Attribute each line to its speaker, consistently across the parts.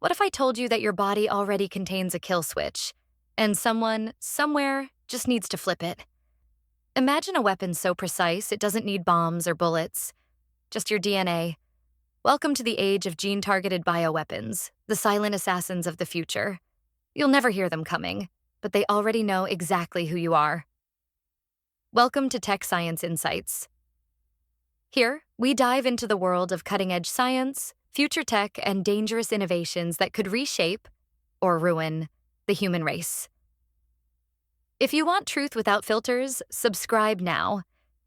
Speaker 1: What if I told you that your body already contains a kill switch, and someone, somewhere, just needs to flip it? Imagine a weapon so precise it doesn't need bombs or bullets, just your DNA. Welcome to the age of gene-targeted bioweapons, the silent assassins of the future. You'll never hear them coming, but they already know exactly who you are. Welcome to Tech Science Insights. Here, we dive into the world of cutting-edge science, future tech, and dangerous innovations that could reshape, or ruin, the human race. If you want truth without filters, subscribe now.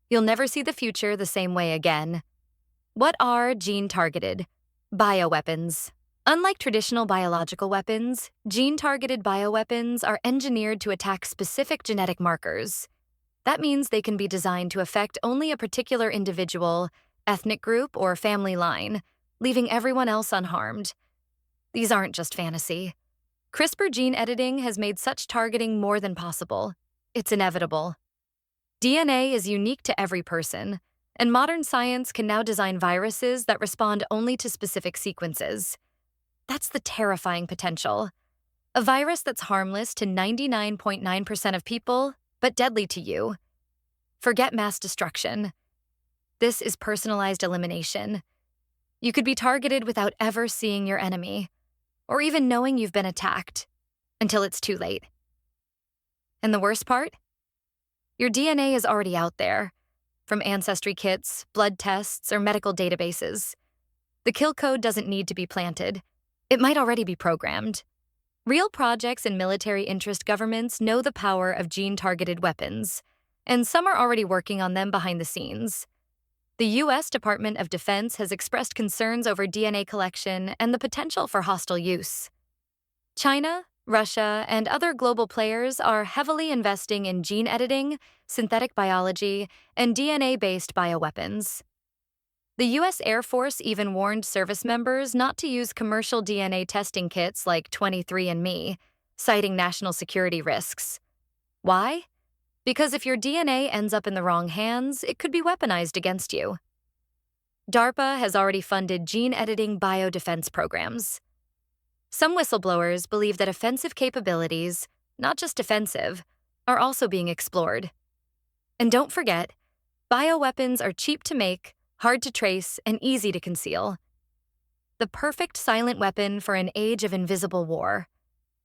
Speaker 1: You'll never see the future the same way again. What are gene-targeted bioweapons? Unlike traditional biological weapons, gene-targeted bioweapons are engineered to attack specific genetic markers. That means they can be designed to affect only a particular individual, ethnic group, or family line, leaving everyone else unharmed. These aren't just fantasy. CRISPR gene editing has made such targeting more than possible. It's inevitable. DNA is unique to every person, and modern science can now design viruses that respond only to specific sequences. That's the terrifying potential. A virus that's harmless to 99.9% of people, but deadly to you. Forget mass destruction. This is personalized elimination. You could be targeted without ever seeing your enemy, or even knowing you've been attacked, until it's too late. And the worst part? Your DNA is already out there, from ancestry kits, blood tests, or medical databases. The kill code doesn't need to be planted. It might already be programmed. Real projects and military interest governments know the power of gene-targeted weapons, and some are already working on them behind the scenes. The U.S. Department of Defense has expressed concerns over DNA collection and the potential for hostile use. China, Russia, and other global players are heavily investing in gene editing, synthetic biology, and DNA-based bioweapons. The U.S. Air Force even warned service members not to use commercial DNA testing kits like 23andMe, citing national security risks. Why? Because if your DNA ends up in the wrong hands, it could be weaponized against you. DARPA has already funded gene-editing biodefense programs. Some whistleblowers believe that offensive capabilities, not just defensive, are also being explored. And don't forget, bioweapons are cheap to make, hard to trace, and easy to conceal. The perfect silent weapon for an age of invisible war.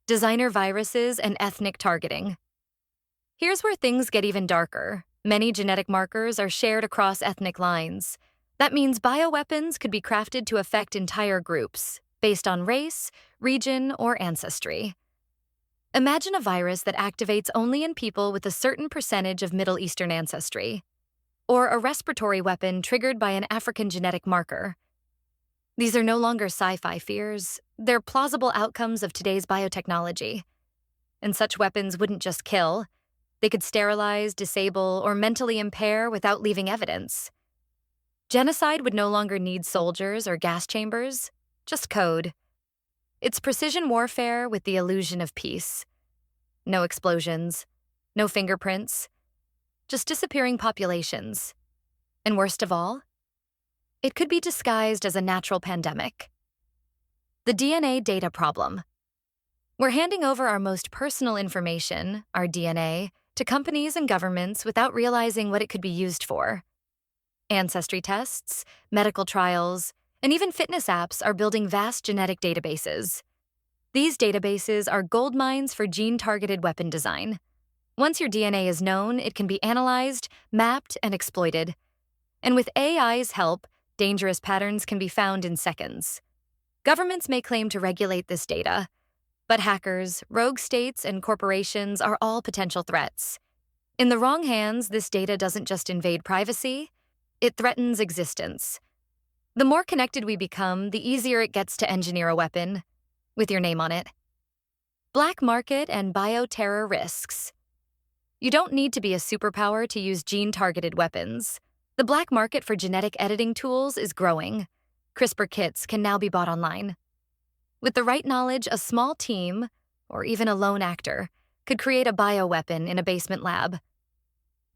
Speaker 1: Designer viruses and ethnic targeting. Here's where things get even darker. Many genetic markers are shared across ethnic lines. That means bioweapons could be crafted to affect entire groups, based on race, region, or ancestry. Imagine a virus that activates only in people with a certain percentage of Middle Eastern ancestry, or a respiratory weapon triggered by an African genetic marker. These are no longer sci-fi fears. They're plausible outcomes of today's biotechnology. And such weapons wouldn't just kill. They could sterilize, disable, or mentally impair without leaving evidence. Genocide would no longer need soldiers or gas chambers, just code. It's precision warfare with the illusion of peace. No explosions, no fingerprints, just disappearing populations. And worst of all, it could be disguised as a natural pandemic. The DNA data problem. We're handing over our most personal information, our DNA, to companies and governments without realizing what it could be used for. Ancestry tests, medical trials, and even fitness apps are building vast genetic databases. These databases are gold mines for gene-targeted weapon design. Once your DNA is known, it can be analyzed, mapped, and exploited. And with AI's help, dangerous patterns can be found in seconds. Governments may claim to regulate this data, but hackers, rogue states, and corporations are all potential threats. In the wrong hands, this data doesn't just invade privacy, it threatens existence. The more connected we become, the easier it gets to engineer a weapon, with your name on it. Black market and bioterror risks. You don't need to be a superpower to use gene-targeted weapons. The black market for genetic editing tools is growing. CRISPR kits can now be bought online. With the right knowledge, a small team, or even a lone actor, could create a bioweapon in a basement lab.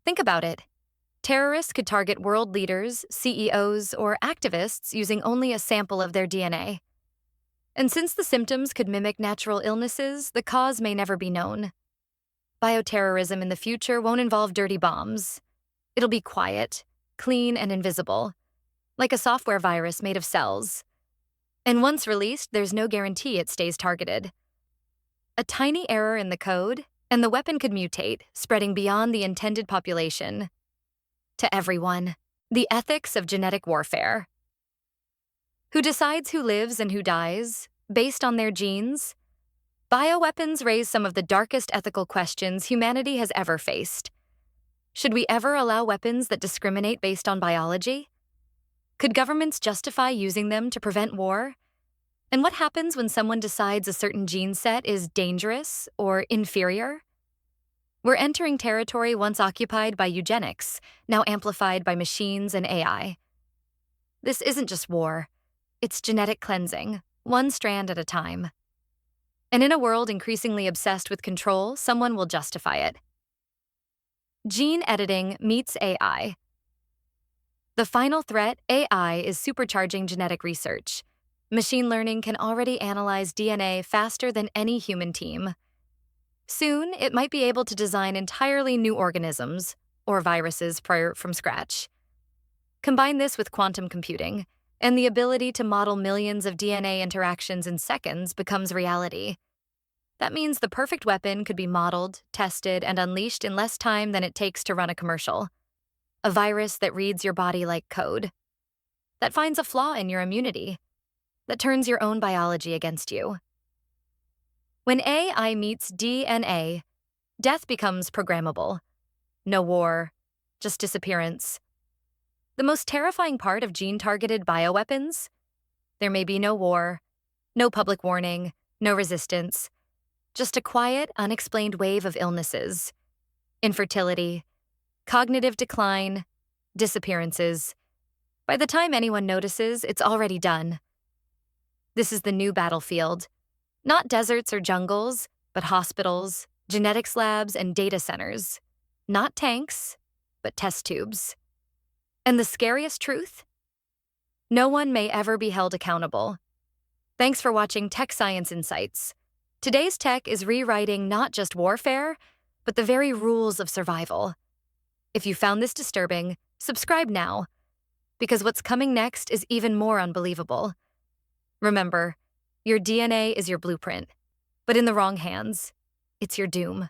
Speaker 1: Think about it. Terrorists could target world leaders, CEOs, or activists using only a sample of their DNA. And since the symptoms could mimic natural illnesses, the cause may never be known. Bioterrorism in the future won't involve dirty bombs. It'll be quiet, clean, and invisible, like a software virus made of cells. And once released, there's no guarantee it stays targeted. A tiny error in the code, and the weapon could mutate, spreading beyond the intended population. To everyone, the ethics of genetic warfare. Who decides who lives and who dies, based on their genes? Bioweapons raise some of the darkest ethical questions humanity has ever faced. Should we ever allow weapons that discriminate based on biology? Could governments justify using them to prevent war? And what happens when someone decides a certain gene set is dangerous or inferior? We're entering territory once occupied by eugenics, now amplified by machines and AI. This isn't just war. It's genetic cleansing, one strand at a time. And in a world increasingly obsessed with control, someone will justify it. Gene editing meets AI. The final threat, AI, is supercharging genetic research. Machine learning can already analyze DNA faster than any human team. Soon, it might be able to design entirely new organisms, or viruses from scratch. Combine this with quantum computing, and the ability to model millions of DNA interactions in seconds becomes reality. That means the perfect weapon could be modeled, tested, and unleashed in less time than it takes to run a commercial. A virus that reads your body like code, that finds a flaw in your immunity, that turns your own biology against you. When AI meets DNA, death becomes programmable. No war, just disappearance. The most terrifying part of gene-targeted bioweapons? There may be no war, no public warning, no resistance, just a quiet, unexplained wave of illnesses. Infertility, cognitive decline, disappearances. By the time anyone notices, it's already done. This is the new battlefield. Not deserts or jungles, but hospitals, genetics labs, and data centers. Not tanks, but test tubes. And the scariest truth? No one may ever be held accountable. Thanks for watching Tech Science Insights. Today's tech is rewriting not just warfare, but the very rules of survival. If you found this disturbing, subscribe now, because what's coming next is even more unbelievable. Remember, your DNA is your blueprint, but in the wrong hands, it's your doom.